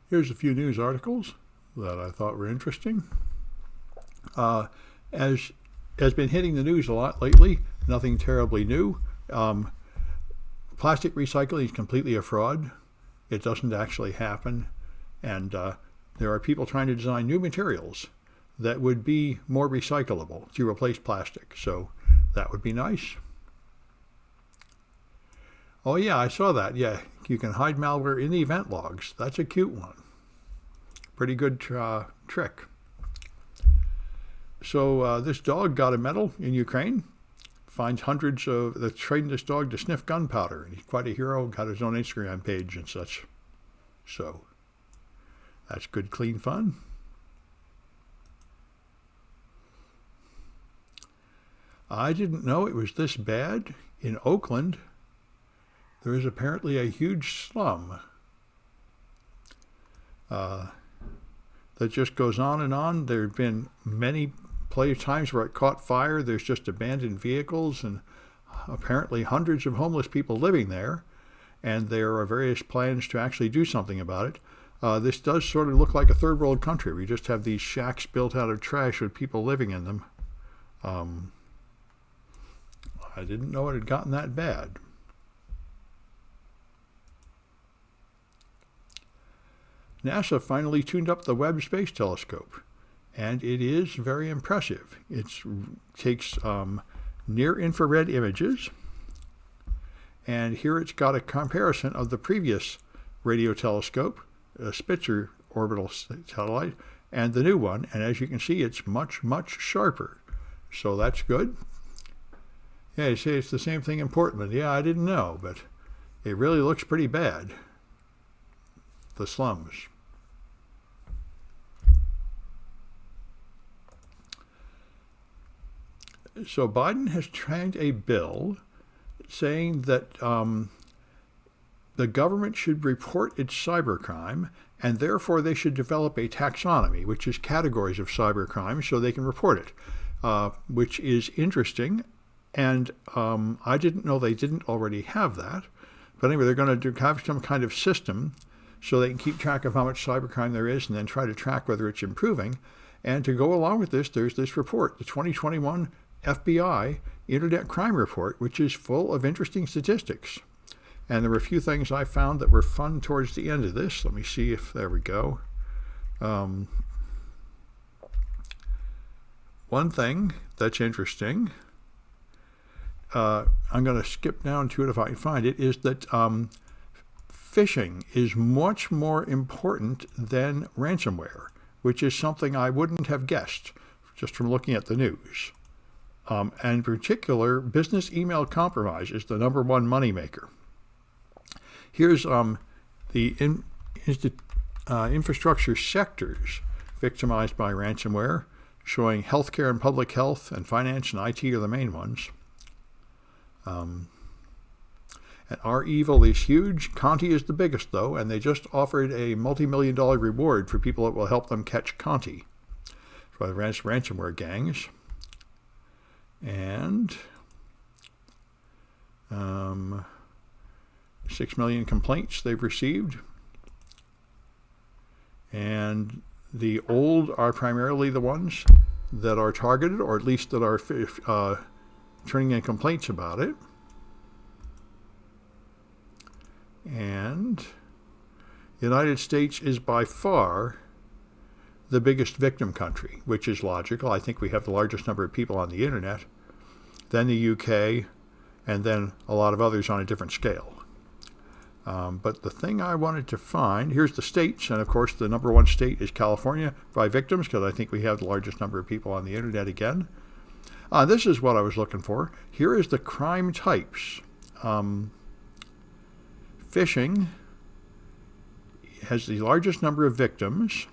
Here's a few news articles that I thought were interesting. As has been hitting the news a lot lately, nothing terribly new. Plastic recycling is completely a fraud. It doesn't actually happen. And there are people trying to design new materials that would be more recyclable to replace plastic. So that would be nice. Oh yeah, I saw that. Yeah, you can hide malware in the event logs. That's a cute one. Pretty good trick. So this dog got a medal in Ukraine. Finds hundreds of that's trained this dog to sniff gunpowder. He's quite a hero. Got his own Instagram page and such. So that's good, clean fun. I didn't know it was this bad. In Oakland, there is apparently a huge slum that just goes on and on. There have been many times where it caught fire. There's just abandoned vehicles and apparently hundreds of homeless people living there. And there are various plans to actually do something about it. This does sort of look like a third world country. We just have these shacks built out of trash with people living in them. I didn't know it had gotten that bad. NASA finally tuned up the Webb Space Telescope, and it is very impressive. It takes near-infrared images, and here it's got a comparison of the previous radio telescope, a Spitzer orbital satellite, and the new one, and as you can see, it's much, much sharper. So that's good. Yeah, you say it's the same thing in Portland. Yeah, I didn't know, but it really looks pretty bad. The slums. So Biden has signed a bill saying that the government should report its cybercrime, and therefore they should develop a taxonomy, which is categories of cybercrime, so they can report it, which is interesting. And I didn't know they didn't already have that. But anyway, they're going to have some kind of system so they can keep track of how much cybercrime there is and then try to track whether it's improving. And to go along with this, there's this report, the 2021 FBI Internet Crime Report, which is full of interesting statistics. And there were a few things I found that were fun towards the end of this. Let me see if, there we go. One thing that's interesting, I'm going to skip down to it if I can find it, is that phishing is much more important than ransomware, which is something I wouldn't have guessed just from looking at the news. And in particular, business email compromise is the number one moneymaker. Here's the infrastructure sectors victimized by ransomware, showing healthcare and public health and finance and IT are the main ones. And our evil is huge. Conti is the biggest, though, and they just offered a multi-million-dollar reward for people that will help them catch Conti for the ransomware gangs. And 6 million complaints they've received. And the old are primarily the ones that are targeted, or at least that are turning in complaints about it. And the United States is by far the biggest victim country, which is logical. I think we have the largest number of people on the internet, then the UK, and then a lot of others on a different scale. But the thing I wanted to find, here's the states, and of course the number one state is California by victims, because I think we have the largest number of people on the internet again. This is what I was looking for. Here is the crime types. Phishing has the largest number of victims,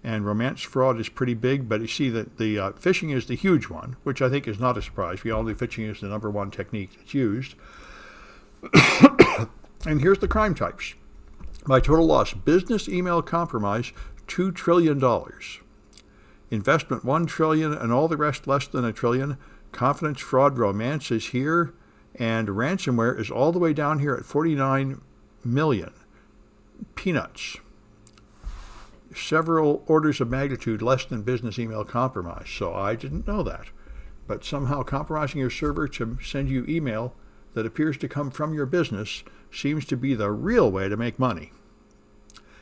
and romance fraud is pretty big, but you see that the phishing is the huge one, which I think is not a surprise. We all know phishing is the number one technique that's used. And here's the crime types. By total loss, business email compromise, $2 trillion. Investment, $1 trillion, and all the rest less than $1 trillion. Confidence, fraud, romance is here, and ransomware is all the way down here at 49 million. peanuts. Several orders of magnitude less than business email compromise. So I didn't know that. But somehow compromising your server to send you email that appears to come from your business seems to be the real way to make money,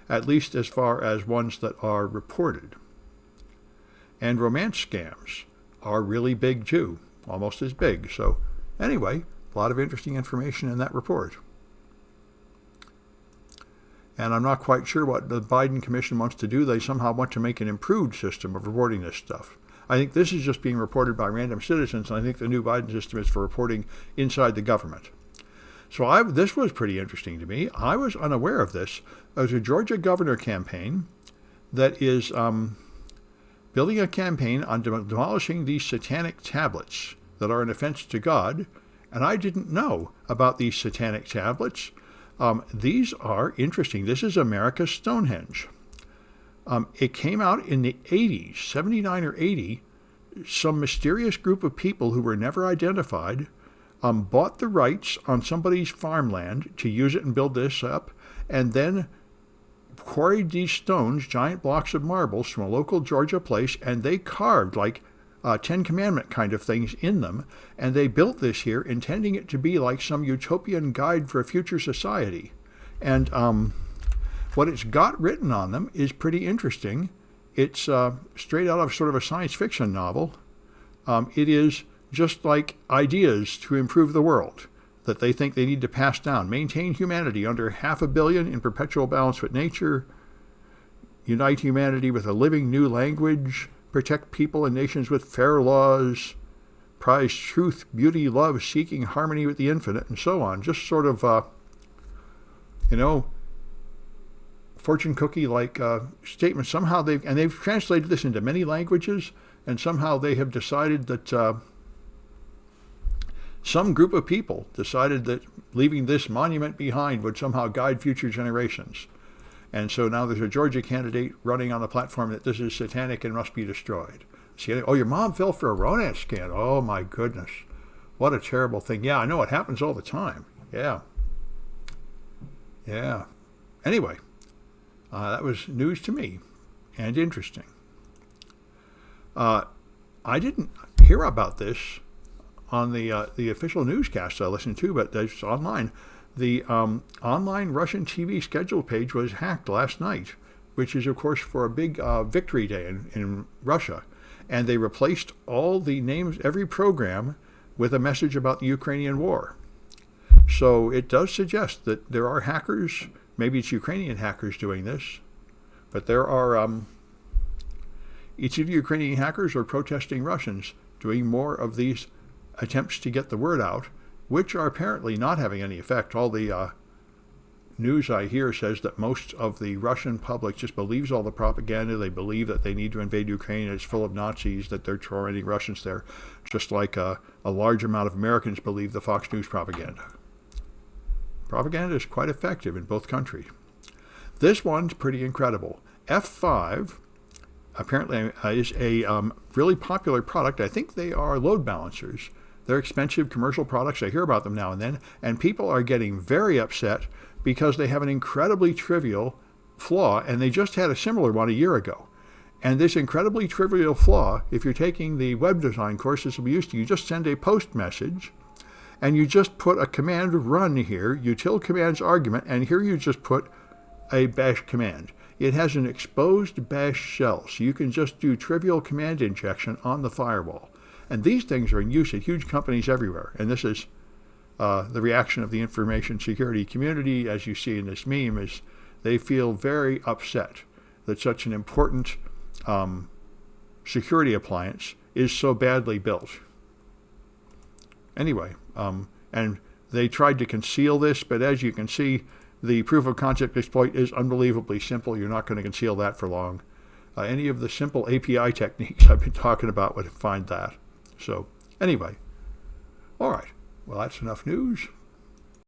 at least as far as ones that are reported. And romance scams are really big too, almost as big. So anyway, a lot of interesting information in that report. And I'm not quite sure what the Biden commission wants to do. They somehow want to make an improved system of reporting this stuff. I think this is just being reported by random citizens, and I think the new Biden system is for reporting inside the government. So this was pretty interesting to me. I was unaware of this. There's a Georgia governor campaign that is building a campaign on demolishing these satanic tablets that are an offense to God, and I didn't know about these satanic tablets. These are interesting. This is America's Stonehenge. It came out in the 80s, 79 or 80. Some mysterious group of people who were never identified bought the rights on somebody's farmland to use it and build this up, and then quarried these stones, giant blocks of marbles from a local Georgia place, and they carved like Ten Commandment kind of things in them, and they built this here, intending it to be like some utopian guide for a future society. And what it's got written on them is pretty interesting. It's straight out of sort of a science fiction novel. It is just like ideas to improve the world that they think they need to pass down. Maintain humanity under 500 million in perpetual balance with nature. Unite humanity with a living new language. Protect people and nations with fair laws. Prize truth, beauty, love, seeking harmony with the infinite, and so on. Just sort of, fortune cookie-like statements. Somehow they've translated this into many languages, and somehow they have decided that some group of people decided that leaving this monument behind would somehow guide future generations. And so now there's a Georgia candidate running on the platform that this is satanic and must be destroyed. See, oh, your mom fell for a romance scam. Oh, my goodness. What a terrible thing. Yeah, I know it happens all the time. Yeah. Anyway, that was news to me and interesting. I didn't hear about this on the official newscast I listened to, but it's online. The online Russian TV schedule page was hacked last night, which is, of course, for a big victory day in Russia. And they replaced all the names, every program, with a message about the Ukrainian war. So it does suggest that there are hackers, maybe it's Ukrainian hackers doing this, but there are, each of the Ukrainian hackers are protesting Russians doing more of these attempts to get the word out, which are apparently not having any effect. All the news I hear says that most of the Russian public just believes all the propaganda. They believe that they need to invade Ukraine. It's full of Nazis, that they're tormenting Russians there, just like a large amount of Americans believe the Fox News propaganda. Propaganda is quite effective in both countries. This one's pretty incredible. F5 apparently is a really popular product. I think they are load balancers. They're expensive commercial products. I hear about them now and then, and people are getting very upset because they have an incredibly trivial flaw, and they just had a similar one a year ago. And this incredibly trivial flaw, if you're taking the web design courses we used to, you just send a post message, and you just put a command run here, util commands argument, and here you just put a bash command. It has an exposed bash shell, so you can just do trivial command injection on the firewall. And these things are in use at huge companies everywhere. And this is the reaction of the information security community, as you see in this meme, is they feel very upset that such an important security appliance is so badly built. Anyway, and they tried to conceal this, but as you can see, the proof of concept exploit is unbelievably simple. You're not going to conceal that for long. Any of the simple API techniques I've been talking about would find that. So anyway, all right. Well, that's enough news.